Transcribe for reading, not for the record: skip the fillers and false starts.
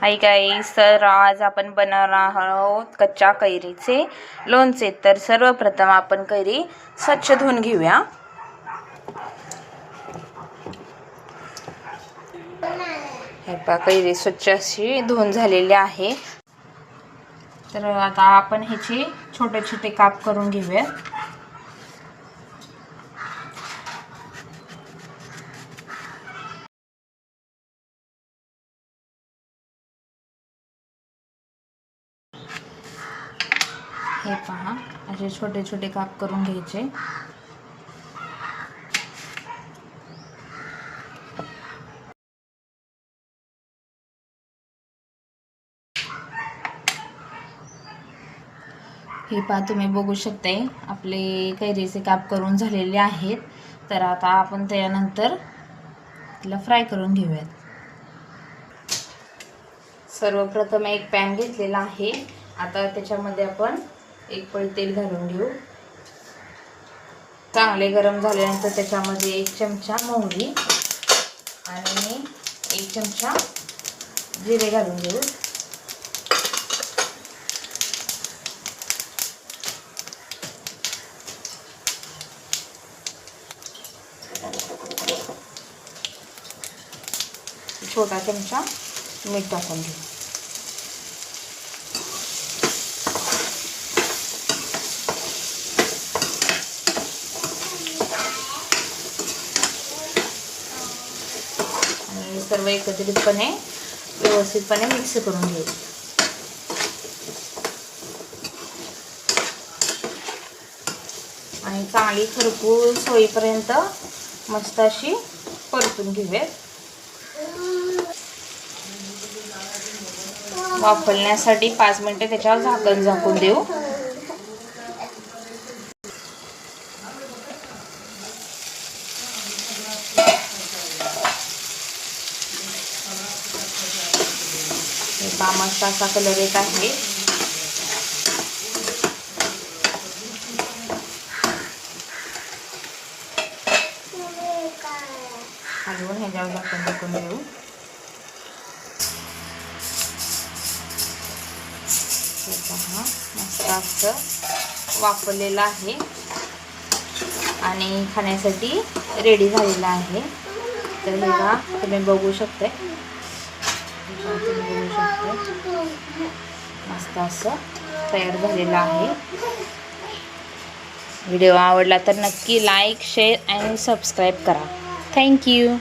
Hi guys, तर आज आपण बनवणार आहोत कच्च्या कैरीचे लोणचे। तर सर्वप्रथम आपण कैरी स्वच्छ धुवून घेऊया। हे पहा, कैरी स्वच्छ अशी धुवून झालेली आहे। तर आता आपण ह्याचे छोटे छोटे काप करून घेऊया। हे पहा, असे छोटे छोटे काप करून घ्यायचे। हे पहा, तुम्ही बघू शकताय आपले कैरीचे काप करून झालेले आहेत। तर आता आपण त्यानंतर त्याला फ्राय करून घेऊयात। सर्वप्रथम एक पॅन घेतलेला आहे। आता त्याच्यामध्ये आपण एक पळी तेल घालून घेऊ। चांगले गरम झाल्यानंतर त्याच्यामध्ये 1 चमचा मोहरी आणि 1 चमचा जिरे घालून घेऊ। छोटा चमचा मीठ टाकून घेऊ। आणि सर्व एकत्रितपणे व्यवस्थितपणे मिक्स करून घेऊ। आणि चांगली खरपूस होईपर्यंत मस्त अशी परतून घेऊयात। वाफवण्यासाठी 5 मिनिटे त्याच्यावर झाकण झाकून देऊ। मस्त असा कलर येत आहे। हलवून ह्याच्यावर झाकण झाकून देऊ। मस्त असं वाफवलेलं आहे आणि खाण्यासाठी रेडी झालेला आहे। तर हे बघा, तुम्ही बघू शकता, मस्त असं तयार झालेलं आहे। व्हिडिओ आवडला तर नक्की लाईक, शेअर आणि सबस्क्राईब करा। थँक्यू।